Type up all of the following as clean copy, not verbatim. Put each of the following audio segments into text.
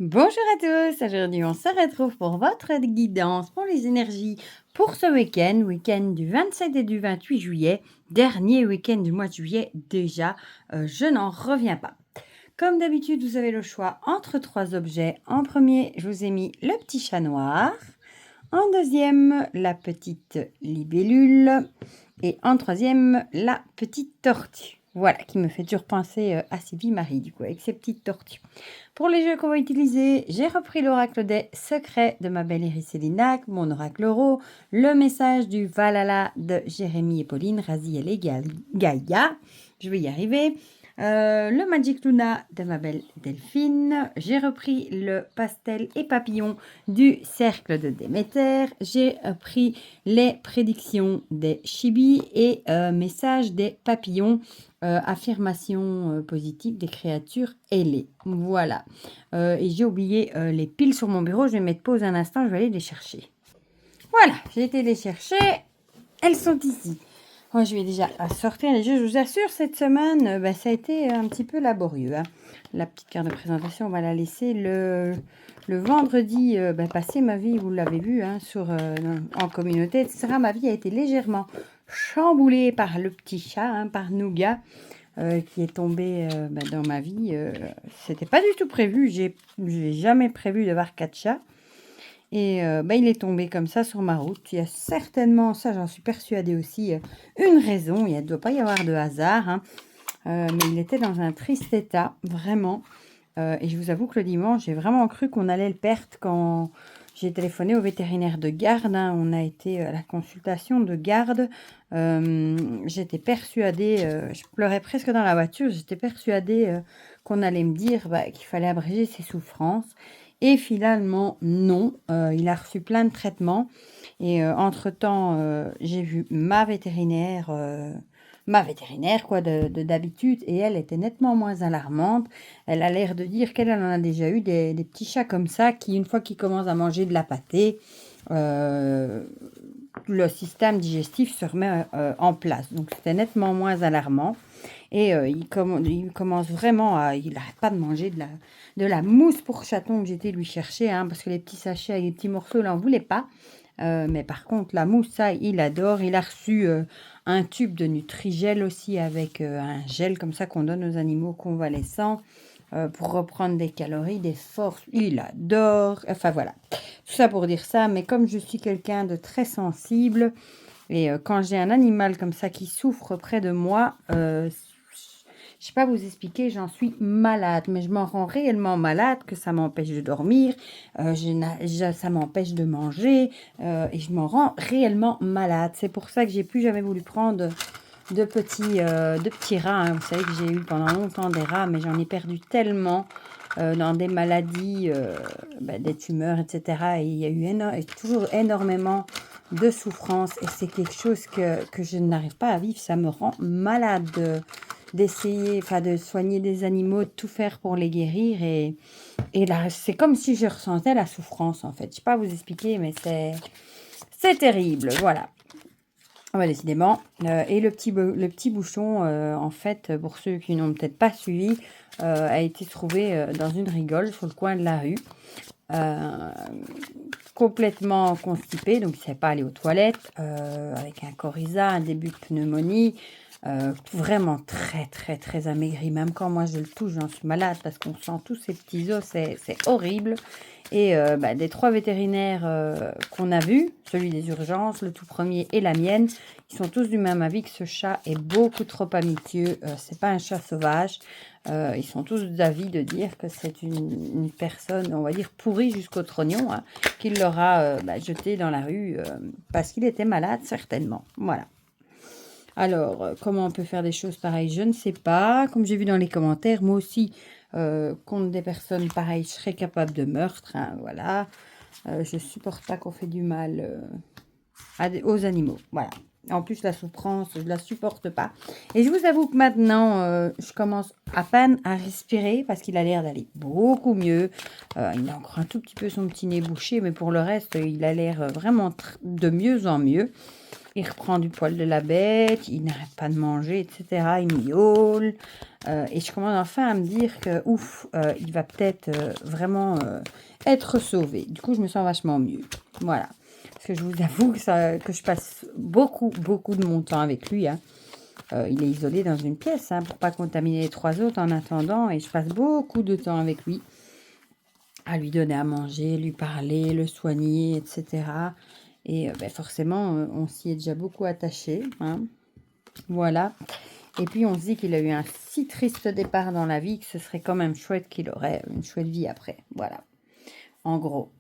Bonjour à tous, aujourd'hui on se retrouve pour votre guidance pour les énergies pour ce week-end du 27 et du 28 juillet, dernier week-end du mois de juillet déjà, je n'en reviens pas. Comme d'habitude, vous avez le choix entre trois objets. En premier, je vous ai mis le petit chat noir, en deuxième, la petite libellule et en troisième, la petite tortue. Voilà, qui me fait toujours penser à Sylvie Marie, du coup, avec ses petites tortues. Pour les jeux qu'on va utiliser, j'ai repris l'oracle des secrets de ma belle Iris Célinac, mon oracle euro, le message du Valhalla de Jérémy et Pauline, Raziel et Gaïa, je vais y arriver, le Magic Luna de ma belle Delphine, j'ai repris le pastel et papillon du cercle de Déméter, j'ai pris les prédictions des Chibi et message des papillons, affirmation positive des créatures ailées. Voilà. Et j'ai oublié les piles sur mon bureau, je vais mettre pause un instant, je vais aller les chercher. Voilà, j'ai été les chercher, elles sont ici. Moi, je vais déjà sortir les jeux. Je vous assure, cette semaine, ça a été un petit peu laborieux. Hein. La petite carte de présentation, on va la laisser le vendredi passé. Ma vie, vous l'avez vu hein, en communauté, etc. Ma vie a été légèrement chamboulée par le petit chat, hein, par Nougat, qui est tombé dans ma vie. C'était pas du tout prévu. J'ai jamais prévu d'avoir 4 chats. Et il est tombé comme ça sur ma route. Il y a certainement, ça j'en suis persuadée aussi, une raison. Il ne doit pas y avoir de hasard. Hein. Mais il était dans un triste état, vraiment. Et je vous avoue que le dimanche, j'ai vraiment cru qu'on allait le perdre quand j'ai téléphoné au vétérinaire de garde. Hein. On a été à la consultation de garde. J'étais persuadée, je pleurais presque dans la voiture, j'étais persuadée qu'on allait me dire qu'il fallait abréger ses souffrances. Et finalement, non. Il a reçu plein de traitements. Et entre-temps, j'ai vu ma vétérinaire quoi, d'habitude. Et elle était nettement moins alarmante. Elle a l'air de dire qu'elle en a déjà eu des petits chats comme ça qui, une fois qu'ils commencent à manger de la pâtée, le système digestif se remet en place. Donc, c'était nettement moins alarmant. Et il commence vraiment à... Il n'arrête pas de manger de la mousse pour chaton que j'étais lui chercher, hein, parce que les petits sachets avec les petits morceaux, il n'en voulait pas. Mais par contre, la mousse, ça, il adore. Il a reçu un tube de Nutrigel aussi avec un gel comme ça qu'on donne aux animaux convalescents pour reprendre des calories, des forces. Il adore. Enfin, voilà. Tout ça pour dire ça. Mais comme je suis quelqu'un de très sensible, et quand j'ai un animal comme ça qui souffre près de moi, je ne sais pas vous expliquer, j'en suis malade, mais je m'en rends réellement malade, que ça m'empêche de dormir, ça m'empêche de manger, et je m'en rends réellement malade. C'est pour ça que j'ai plus jamais voulu prendre de petits rats. Hein. Vous savez que j'ai eu pendant longtemps des rats, mais j'en ai perdu tellement dans des maladies, des tumeurs, etc. Et il y a eu toujours énormément de souffrance, et c'est quelque chose que je n'arrive pas à vivre. Ça me rend malade d'essayer, de soigner des animaux, de tout faire pour les guérir. Et là, c'est comme si je ressentais la souffrance, en fait. Je ne sais pas vous expliquer, mais c'est terrible. Voilà. Décidément. Et le petit bouchon, en fait, pour ceux qui n'ont peut-être pas suivi, a été trouvé dans une rigole sur le coin de la rue. Complètement constipé, donc il ne savait pas aller aux toilettes, avec un coryza, un début de pneumonie. Vraiment très très très amaigri. Même quand moi je le touche, j'en suis malade parce qu'on sent tous ces petits os, c'est horrible. Et des 3 vétérinaires qu'on a vus, celui des urgences, le tout premier et la mienne, ils sont tous du même avis que ce chat est beaucoup trop amitieux. C'est pas un chat sauvage. Ils sont tous d'avis de dire que c'est une personne, on va dire, pourrie jusqu'au trognon, hein, qu'il leur a jeté dans la rue parce qu'il était malade, certainement. Voilà. Alors, comment on peut faire des choses pareilles, je ne sais pas. Comme j'ai vu dans les commentaires, moi aussi, contre des personnes pareilles, je serais capable de meurtre. Hein, voilà. Je ne supporte pas qu'on fait du mal aux animaux. Voilà. En plus, la souffrance, je ne la supporte pas. Et je vous avoue que maintenant, je commence à peine à respirer parce qu'il a l'air d'aller beaucoup mieux. Il a encore un tout petit peu son petit nez bouché, mais pour le reste, il a l'air vraiment de mieux en mieux. Il reprend du poil de la bête, il n'arrête pas de manger, etc. Il miaule. Et je commence enfin à me dire que, ouf, il va peut-être vraiment être sauvé. Du coup, je me sens vachement mieux. Voilà. Parce que je vous avoue que je passe beaucoup, beaucoup de mon temps avec lui. Hein. Il est isolé dans une pièce pour pas contaminer les 3 autres en attendant. Et je passe beaucoup de temps avec lui. À lui donner à manger, lui parler, le soigner, etc. Et forcément, on s'y est déjà beaucoup attaché. Hein. Voilà. Et puis, on se dit qu'il a eu un si triste départ dans la vie que ce serait quand même chouette qu'il aurait une chouette vie après. Voilà. En gros.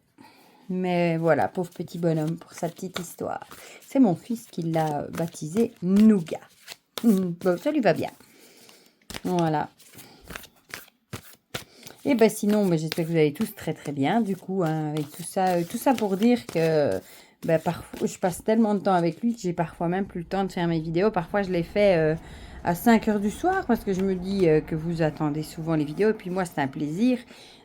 Mais voilà, pauvre petit bonhomme pour sa petite histoire. C'est mon fils qui l'a baptisé Nougat. Bon, ça lui va bien. Voilà. Et sinon, j'espère que vous allez tous très très bien. Du coup, hein, avec tout ça pour dire que parfois, je passe tellement de temps avec lui que j'ai parfois même plus le temps de faire mes vidéos. Parfois, je les fais à 5 heures du soir parce que je me dis que vous attendez souvent les vidéos. Et puis moi, c'est un plaisir.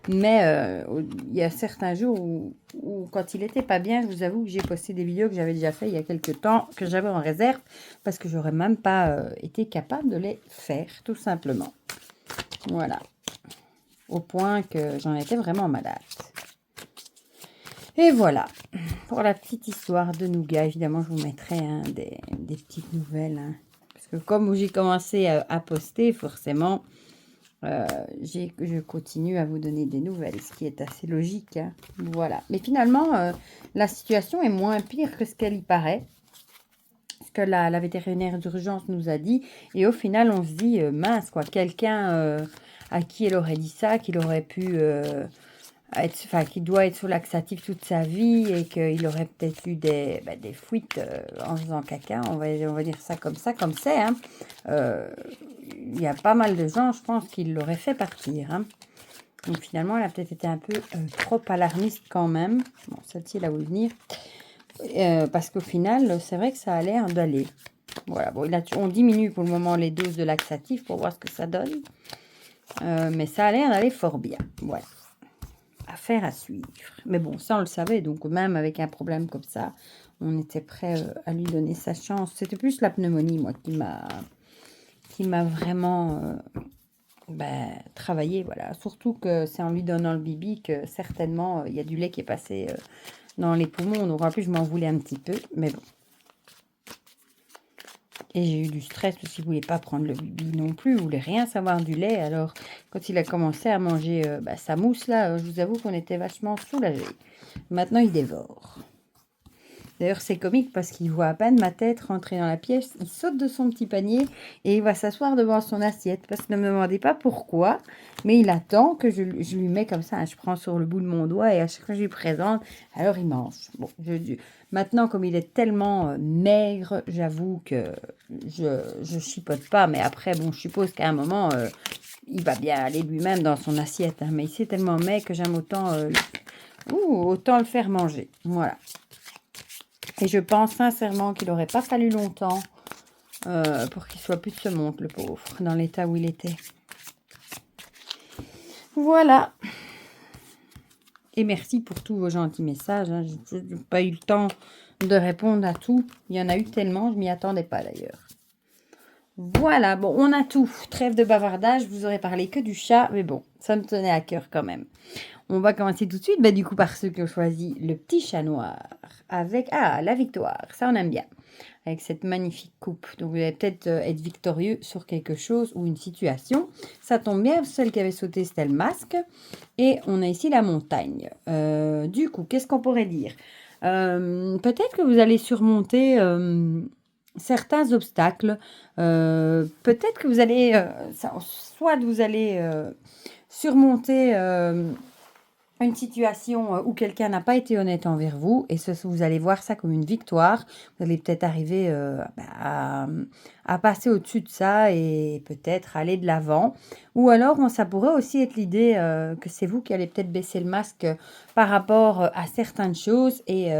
Mais il y a certains jours où quand il n'était pas bien, je vous avoue que j'ai posté des vidéos que j'avais déjà fait il y a quelques temps, que j'avais en réserve, parce que j'aurais même pas été capable de les faire, tout simplement. Voilà. Au point que j'en étais vraiment malade. Et voilà, pour la petite histoire de Nougat, évidemment, je vous mettrai des petites nouvelles. Hein, parce que comme j'ai commencé à poster, forcément, je continue à vous donner des nouvelles, ce qui est assez logique. Hein, voilà. Mais finalement, la situation est moins pire que ce qu'elle y paraît. Ce que la vétérinaire d'urgence nous a dit. Et au final, on se dit, mince, quoi, quelqu'un à qui elle aurait dit ça, qu'il aurait pu... qu'il doit être sous laxatif toute sa vie et qu'il aurait peut-être eu des fuites en faisant caca, on va dire ça, comme c'est. Hein. Il y a pas mal de gens, je pense, qui l'auraient fait partir. Hein. Donc finalement, elle a peut-être été un peu trop alarmiste quand même. Bon, celle-ci, elle a voulu venir. Parce qu'au final, c'est vrai que ça a l'air d'aller. Voilà, bon, on diminue pour le moment les doses de laxatif pour voir ce que ça donne. Mais ça a l'air d'aller fort bien. Voilà. Affaire à suivre. Mais bon, ça on le savait, donc même avec un problème comme ça, on était prêt à lui donner sa chance. C'était plus la pneumonie, moi, qui m'a vraiment travaillé, voilà. Surtout que c'est en lui donnant le bibi que certainement il y a du lait qui est passé dans les poumons. Donc en plus, je m'en voulais un petit peu, mais bon. Et j'ai eu du stress parce qu'il ne voulait pas prendre le bibi non plus, il ne voulait rien savoir du lait. Alors, quand il a commencé à manger sa mousse, là, je vous avoue qu'on était vachement soulagés. Maintenant, il dévore. D'ailleurs, c'est comique parce qu'il voit à peine ma tête rentrer dans la pièce. Il saute de son petit panier et il va s'asseoir devant son assiette. Parce que ne me demandez pas pourquoi, mais il attend que je lui mets comme ça. Hein, je prends sur le bout de mon doigt et à chaque fois que je lui présente, alors il mange. Bon, maintenant, comme il est tellement maigre, j'avoue que je chipote pas. Mais après, bon, je suppose qu'à un moment, il va bien aller lui-même dans son assiette. Hein, mais il est tellement maigre que j'aime autant le faire manger. Voilà. Et je pense sincèrement qu'il n'aurait pas fallu longtemps pour qu'il soit plus de ce monde, le pauvre, dans l'état où il était. Voilà. Et merci pour tous vos gentils messages. Hein. Je n'ai pas eu le temps de répondre à tout. Il y en a eu tellement, je ne m'y attendais pas d'ailleurs. Voilà, bon, on a tout. Trêve de bavardage, je vous aurais parlé que du chat, mais bon, ça me tenait à cœur quand même. On va commencer tout de suite, du coup, par ceux qui ont choisi le petit chat noir avec, la victoire, ça on aime bien, avec cette magnifique coupe. Donc vous allez peut-être être victorieux sur quelque chose ou une situation. Ça tombe bien, celle qui avait sauté, c'était le masque. Et on a ici la montagne. Du coup, qu'est-ce qu'on pourrait dire peut-être que vous allez surmonter certains obstacles. Peut-être que vous allez, soit vous allez surmonter une situation où quelqu'un n'a pas été honnête envers vous, et vous allez voir ça comme une victoire. Vous allez peut-être arriver à passer au-dessus de ça et peut-être aller de l'avant. Ou alors, ça pourrait aussi être l'idée que c'est vous qui allez peut-être baisser le masque par rapport à certaines choses et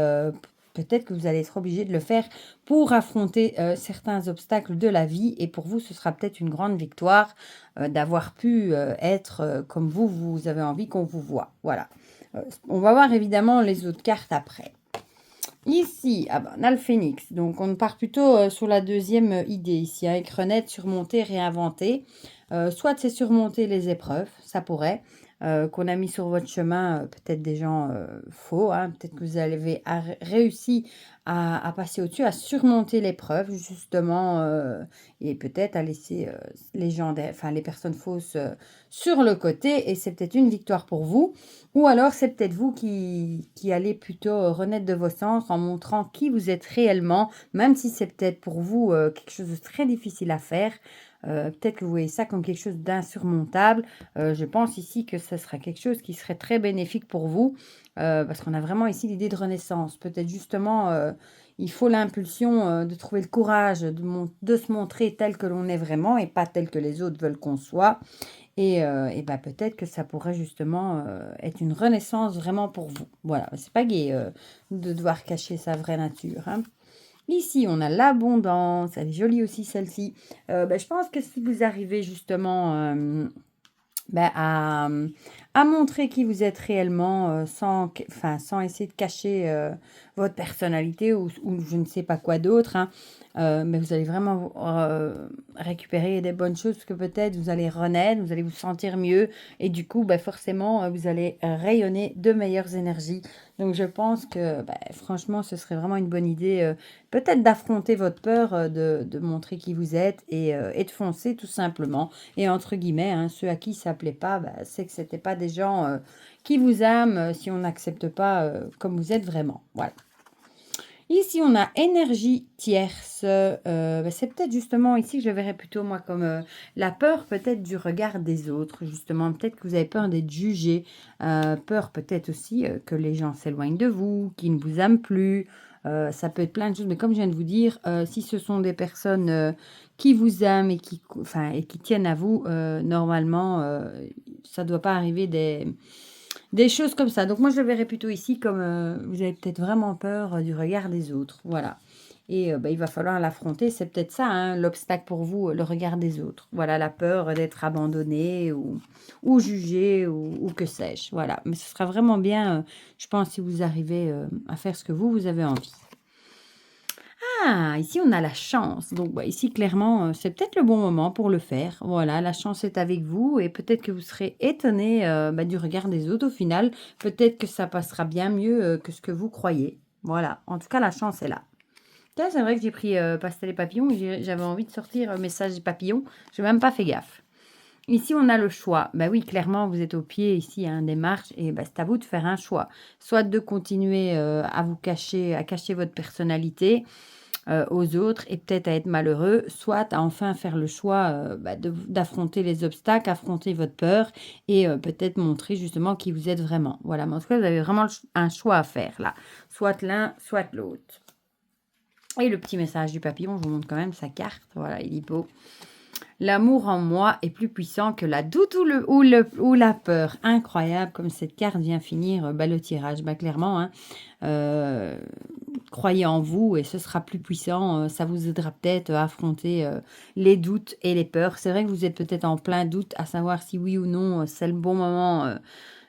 peut-être que vous allez être obligé de le faire pour affronter certains obstacles de la vie. Et pour vous, ce sera peut-être une grande victoire d'avoir pu être comme vous avez envie qu'on vous voit. Voilà. On va voir évidemment les autres cartes après. Ici, ah ben, on a le phénix. Donc, on part plutôt sur la deuxième idée ici, hein, avec renaître, surmonter, réinventer. Soit c'est surmonter les épreuves, ça pourrait, qu'on a mis sur votre chemin, peut-être des gens faux, hein, peut-être que vous avez réussi à passer au-dessus, à surmonter l'épreuve, justement, et peut-être à laisser les gens, enfin les personnes fausses sur le côté, et c'est peut-être une victoire pour vous. Ou alors, c'est peut-être vous qui allez plutôt renaître de vos sens en montrant qui vous êtes réellement, même si c'est peut-être pour vous quelque chose de très difficile à faire. Peut-être que vous voyez ça comme quelque chose d'insurmontable. Je pense ici que ce sera quelque chose qui serait très bénéfique pour vous, parce qu'on a vraiment ici l'idée de renaissance. Peut-être justement, il faut l'impulsion de trouver le courage de se montrer tel que l'on est vraiment et pas tel que les autres veulent qu'on soit. Et bah, peut-être que ça pourrait justement, être une renaissance vraiment pour vous. Voilà, c'est pas gai, de devoir cacher sa vraie nature, hein. Ici, on a l'abondance, elle est jolie aussi celle-ci. Bah, je pense que si vous arrivez justement, bah, à montrer qui vous êtes réellement, sans essayer de cacher, votre personnalité ou je ne sais pas quoi d'autre, hein. Mais vous allez vraiment, récupérer des bonnes choses, parce que peut-être vous allez renaître, vous allez vous sentir mieux et du coup, bah, forcément, vous allez rayonner de meilleures énergies. Donc je pense que, bah, franchement, ce serait vraiment une bonne idée, peut-être d'affronter votre peur, de montrer qui vous êtes et de foncer tout simplement. Et entre guillemets, hein, ceux à qui ça plaît pas, bah, c'est que c'était pas des gens qui vous aiment si on n'accepte pas comme vous êtes vraiment. Voilà. Ici, on a énergie tierce. Bah, c'est peut-être justement ici que je le verrais plutôt moi comme la peur peut-être du regard des autres. Justement, peut-être que vous avez peur d'être jugé. Peur peut-être aussi que les gens s'éloignent de vous, qu'ils ne vous aiment plus. Ça peut être plein de choses. Mais comme je viens de vous dire, si ce sont des personnes qui vous aiment et qui tiennent à vous, normalement, ça ne doit pas arriver des choses comme ça. Donc moi, je le verrais plutôt ici comme, vous avez peut-être vraiment peur, du regard des autres. Voilà. Et bah, il va falloir l'affronter. C'est peut-être ça, hein, l'obstacle pour vous, le regard des autres. Voilà, la peur d'être abandonné ou jugé ou que sais-je. Voilà. Mais ce sera vraiment bien, je pense, si vous arrivez, à faire ce que vous avez envie. Ah, ici on a la chance. Donc bah, ici clairement, c'est peut-être le bon moment pour le faire. Voilà, la chance est avec vous et peut-être que vous serez étonné bah, du regard des autres au final. Peut-être que ça passera bien mieux que ce que vous croyez. Voilà, en tout cas la chance est là. Tiens, c'est vrai que j'ai pris pastel et papillon et j'avais envie de sortir message et papillon. Je n'ai même pas fait gaffe. Ici, on a le choix. Bah oui, clairement, vous êtes au pied ici, hein, des marches et bah, c'est à vous de faire un choix. Soit de continuer à vous cacher, à cacher votre personnalité aux autres et peut-être à être malheureux, soit à enfin faire le choix bah, d'affronter les obstacles, affronter votre peur et peut-être montrer justement qui vous êtes vraiment. Voilà, mais en tout cas, vous avez vraiment un choix à faire là. Soit l'un, soit l'autre. Et le petit message du papillon, je vous montre quand même sa carte. Voilà, il est beau. L'amour en moi est plus puissant que la doute ou la peur. Incroyable comme cette carte vient finir le tirage. Bah, clairement, hein, croyez en vous et ce sera plus puissant. Ça vous aidera peut-être à affronter les doutes et les peurs. C'est vrai que vous êtes peut-être en plein doute à savoir si oui ou non c'est le bon moment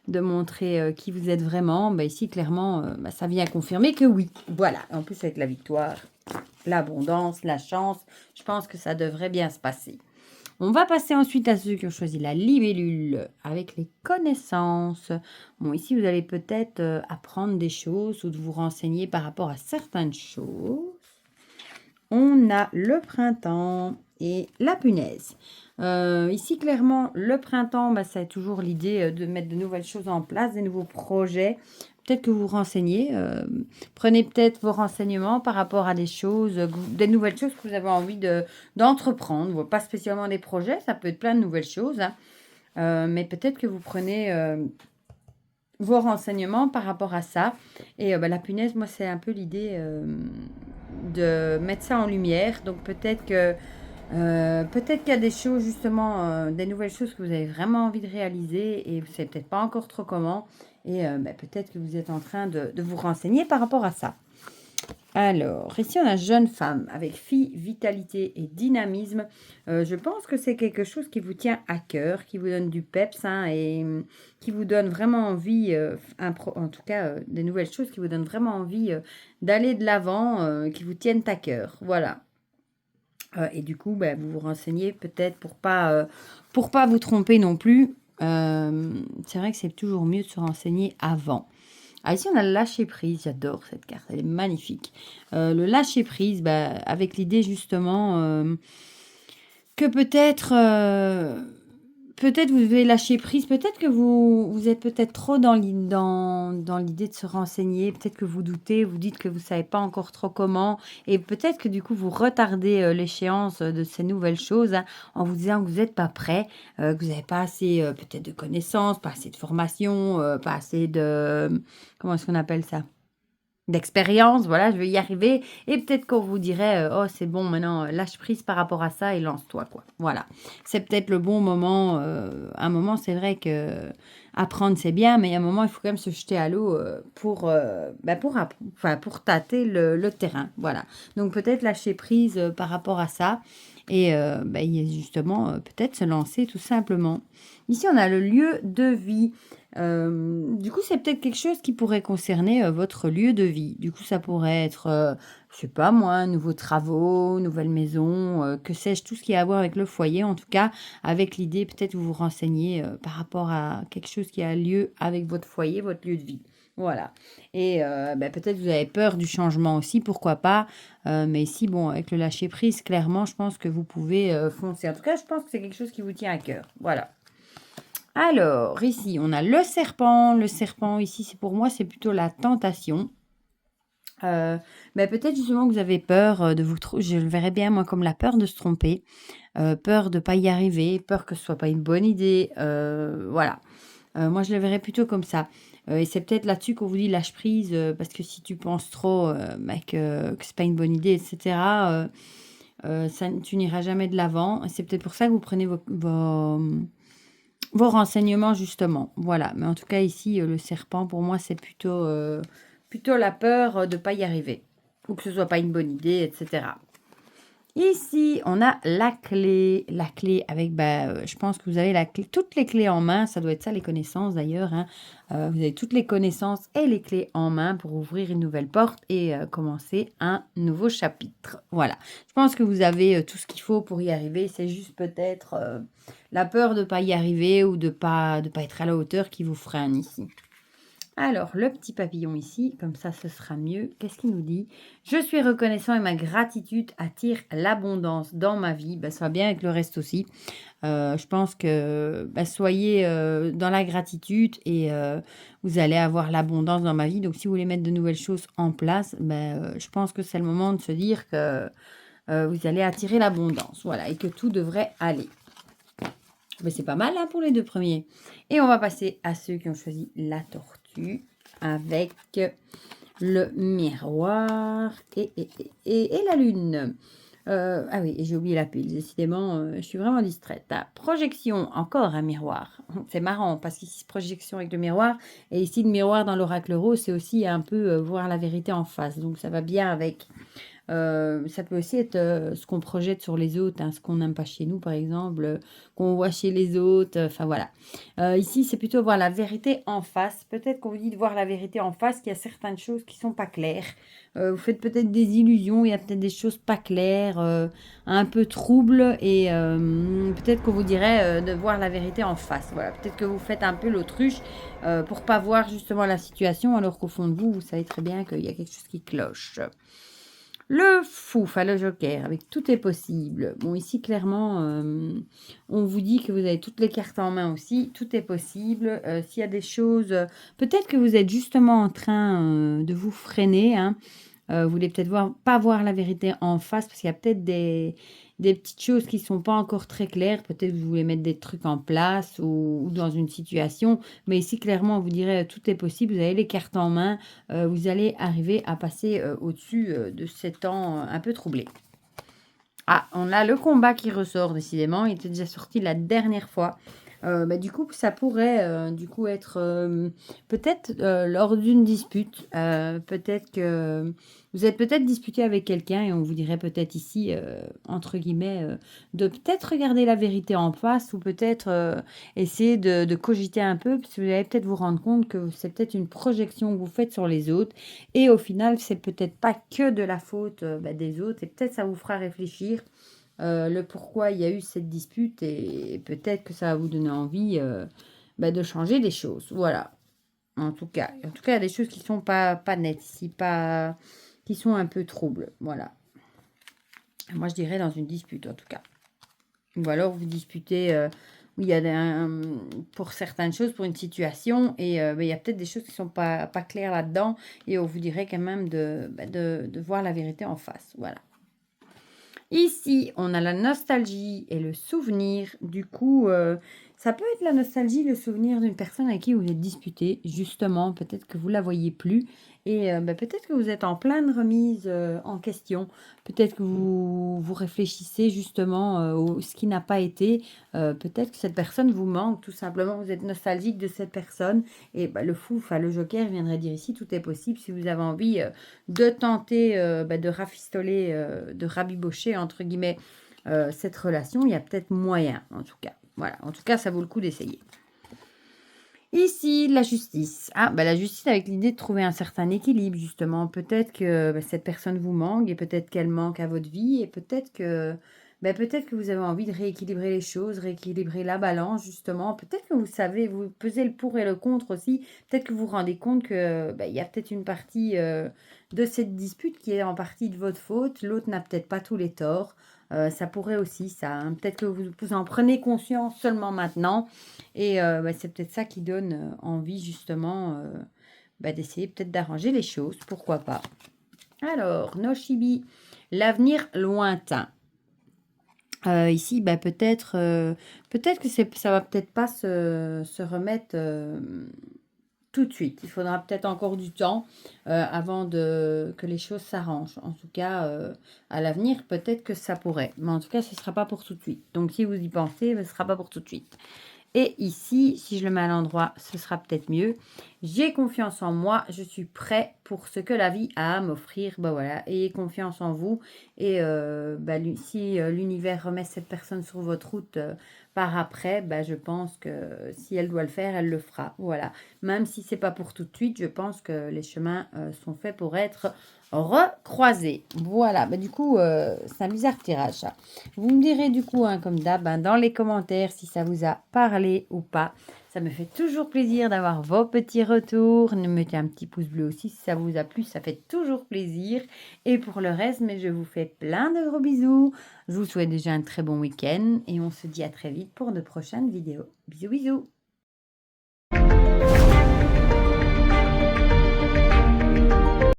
de montrer qui vous êtes vraiment. Bah, ici, clairement, bah, ça vient confirmer que oui. Voilà. En plus, avec la victoire, l'abondance, la chance, je pense que ça devrait bien se passer. On va passer ensuite à ceux qui ont choisi la libellule avec les connaissances. Bon, ici, vous allez peut-être apprendre des choses ou de vous renseigner par rapport à certaines choses. On a le printemps et la punaise. Ici, clairement, le printemps, bah, ça est toujours l'idée de mettre de nouvelles choses en place, des nouveaux projets. Peut-être que vous vous renseignez. Prenez peut-être vos renseignements par rapport à des choses, des nouvelles choses que vous avez envie d'entreprendre. Pas spécialement des projets, ça peut être plein de nouvelles choses, hein. Mais peut-être que vous prenez vos renseignements par rapport à ça. Et bah, la punaise, moi, c'est un peu l'idée de mettre ça en lumière. Donc peut-être qu'il y a des choses justement, des nouvelles choses que vous avez vraiment envie de réaliser et vous ne savez peut-être pas encore trop comment. Et bah, peut-être que vous êtes en train de vous renseigner par rapport à ça. Alors, ici, on a jeune femme avec fille, vitalité et dynamisme. Je pense que c'est quelque chose qui vous tient à cœur, qui vous donne du peps hein, et qui vous donne vraiment envie, en tout cas, des nouvelles choses qui vous donnent vraiment envie d'aller de l'avant, qui vous tiennent à cœur. Voilà. Et du coup, bah, vous vous renseignez peut-être pour pas vous tromper non plus. C'est vrai que c'est toujours mieux de se renseigner avant. Ah, ici, on a le lâcher prise. J'adore cette carte. Elle est magnifique. Le lâcher prise, bah, avec l'idée justement que peut-être vous devez lâcher prise. Peut-être que vous êtes peut-être trop dans l'idée de se renseigner. Peut-être que vous doutez, vous dites que vous savez pas encore trop comment. Et peut-être que du coup, vous retardez l'échéance de ces nouvelles choses hein, en vous disant que vous n'êtes pas prêt, que vous n'avez pas assez peut-être de connaissances, pas assez de formation, pas assez de... Comment est-ce qu'on appelle ça? D'expérience, voilà, je vais y arriver. Et peut-être qu'on vous dirait, oh, c'est bon, maintenant, lâche prise par rapport à ça et lance-toi, quoi. Voilà. C'est peut-être le bon moment. À un moment, c'est vrai que apprendre, c'est bien, mais à un moment, il faut quand même se jeter à l'eau pour tâter le terrain. Voilà. Donc, peut-être lâcher prise par rapport à ça. Et justement, peut-être se lancer tout simplement. Ici, on a le lieu de vie. Du coup, c'est peut-être quelque chose qui pourrait concerner votre lieu de vie. Du coup, ça pourrait être, je sais pas moi, nouveaux travaux, nouvelle maison, que sais-je, tout ce qui a à voir avec le foyer. En tout cas, avec l'idée, peut-être vous vous renseignez par rapport à quelque chose qui a lieu avec votre foyer, votre lieu de vie. Voilà. Et peut-être vous avez peur du changement aussi, pourquoi pas. Mais ici, bon, avec le lâcher prise, clairement, je pense que vous pouvez foncer. En tout cas, je pense que c'est quelque chose qui vous tient à cœur. Voilà. Alors, ici, on a le serpent. Le serpent, ici, c'est pour moi, c'est plutôt la tentation. Peut-être justement que vous avez peur de vous tromper. Je le verrais bien, moi, comme la peur de se tromper. Peur de ne pas y arriver. Peur que ce soit pas une bonne idée. Voilà. Moi, je le verrais plutôt comme ça. Et c'est peut-être là-dessus qu'on vous dit lâche prise. Parce que si tu penses trop que c'est pas une bonne idée, etc., tu n'iras jamais de l'avant. Et c'est peut-être pour ça que vous prenez vos renseignements, justement. Voilà. Mais en tout cas, ici, le serpent, pour moi, c'est plutôt la peur de ne pas y arriver. Ou que ce soit pas une bonne idée, etc. Ici, on a la clé. La clé avec, je pense que vous avez toutes les clés en main. Ça doit être ça, les connaissances, d'ailleurs. Hein. Vous avez toutes les connaissances et les clés en main pour ouvrir une nouvelle porte et commencer un nouveau chapitre. Voilà. Je pense que vous avez tout ce qu'il faut pour y arriver. C'est juste peut-être la peur de ne pas y arriver ou de pas être à la hauteur qui vous freine ici. Alors, le petit papillon ici, comme ça, ce sera mieux. Qu'est-ce qu'il nous dit? Je suis reconnaissant et ma gratitude attire l'abondance dans ma vie. Ça va bien avec le reste aussi. Je pense que soyez dans la gratitude et vous allez avoir l'abondance dans ma vie. Donc, si vous voulez mettre de nouvelles choses en place, je pense que c'est le moment de se dire que vous allez attirer l'abondance. Voilà, et que tout devrait aller. C'est pas mal hein, pour les deux premiers. Et on va passer à ceux qui ont choisi la tortue avec le miroir et la lune. Ah oui, j'ai oublié la pile, décidément, je suis vraiment distraite. Projection, encore un miroir. C'est marrant, parce qu'ici, projection avec le miroir, et ici, le miroir dans l'oracle rose, c'est aussi un peu voir la vérité en face. Donc, ça va bien avec. Ça peut aussi être ce qu'on projette sur les autres, hein, ce qu'on n'aime pas chez nous, par exemple, qu'on voit chez les autres. Enfin, voilà. Ici, c'est plutôt voir la vérité en face. Peut-être qu'on vous dit de voir la vérité en face, qu'il y a certaines choses qui sont pas claires. Vous faites peut-être des illusions, il y a peut-être des choses pas claires, un peu troubles, et peut-être qu'on vous dirait de voir la vérité en face. Voilà. Peut-être que vous faites un peu l'autruche pour pas voir justement la situation, alors qu'au fond de vous, vous savez très bien qu'il y a quelque chose qui cloche. Le fou, enfin le joker, avec tout est possible. Bon, ici, clairement, on vous dit que vous avez toutes les cartes en main aussi. Tout est possible. S'il y a des choses... peut-être que vous êtes justement en train de vous freiner. Hein. Vous voulez peut-être pas voir la vérité en face parce qu'il y a peut-être des petites choses qui ne sont pas encore très claires. Peut-être que vous voulez mettre des trucs en place ou dans une situation. Mais ici, clairement, on vous dirait tout est possible. Vous avez les cartes en main. Vous allez arriver à passer au-dessus de ces temps un peu troublés. Ah, on a le combat qui ressort décidément. Il était déjà sorti la dernière fois. Du coup, ça pourrait, du coup être, peut-être, lors d'une dispute, peut-être que vous êtes peut-être disputé avec quelqu'un et on vous dirait peut-être ici, entre guillemets, de peut-être regarder la vérité en face ou peut-être, essayer de cogiter un peu, parce que vous allez peut-être vous rendre compte que c'est peut-être une projection que vous faites sur les autres et au final, c'est peut-être pas que de la faute, des autres et peut-être ça vous fera réfléchir le pourquoi il y a eu cette dispute et peut-être que ça va vous donner envie, de changer les choses. Voilà, en tout cas, il y a des choses qui sont pas nettes ici, pas qui sont un peu troubles, voilà. Moi, je dirais dans une dispute, en tout cas. Ou alors vous disputez, où il y a pour certaines choses, pour une situation et il y a peut-être des choses qui sont pas claires là-dedans et on vous dirait quand même de voir la vérité en face, voilà. Ici, on a la nostalgie et le souvenir. Du coup, ça peut être la nostalgie, le souvenir d'une personne avec qui vous êtes disputé, justement. Peut-être que vous la voyez plus et peut-être que vous êtes en pleine remise en question. Peut-être que vous réfléchissez justement ce qui n'a pas été. Peut-être que cette personne vous manque, tout simplement. Vous êtes nostalgique de cette personne et le fou, enfin le joker viendrait dire ici, tout est possible si vous avez envie de tenter de rafistoler, de rabibocher entre guillemets cette relation, il y a peut-être moyen en tout cas. Voilà, en tout cas, ça vaut le coup d'essayer. Ici, la justice. Ah, la justice avec l'idée de trouver un certain équilibre, justement. Peut-être que cette personne vous manque et peut-être qu'elle manque à votre vie et peut-être que vous avez envie de rééquilibrer les choses, rééquilibrer la balance, justement. Peut-être que vous savez, vous pesez le pour et le contre aussi. Peut-être que vous vous rendez compte que il y a peut-être une partie de cette dispute qui est en partie de votre faute. L'autre n'a peut-être pas tous les torts. Ça pourrait aussi, ça, hein. Peut-être que vous en prenez conscience seulement maintenant. Et c'est peut-être ça qui donne envie, justement, d'essayer peut-être d'arranger les choses. Pourquoi pas. Alors, Noshibi, l'avenir lointain. Ici, peut-être que ça va peut-être pas se remettre tout de suite. Il faudra peut-être encore du temps avant que les choses s'arrangent. En tout cas, à l'avenir, peut-être que ça pourrait. Mais en tout cas, ce ne sera pas pour tout de suite. Donc, si vous y pensez, ce ne sera pas pour tout de suite. Et ici, si je le mets à l'endroit, ce sera peut-être mieux. J'ai confiance en moi, je suis prêt pour ce que la vie a à m'offrir. Voilà, ayez confiance en vous. Et si l'univers remet cette personne sur votre route par après, je pense que si elle doit le faire, elle le fera. Voilà, même si c'est pas pour tout de suite, je pense que les chemins sont faits pour être recroisés. Voilà, du coup, c'est un bizarre tirage, ça. Vous me direz du coup, hein, comme d'hab, dans les commentaires si ça vous a parlé ou pas. Ça me fait toujours plaisir d'avoir vos petits retours. Mettez un petit pouce bleu aussi si ça vous a plu, ça fait toujours plaisir. Et pour le reste, je vous fais plein de gros bisous. Je vous souhaite déjà un très bon week-end et on se dit à très vite pour de prochaines vidéos. Bisous bisous.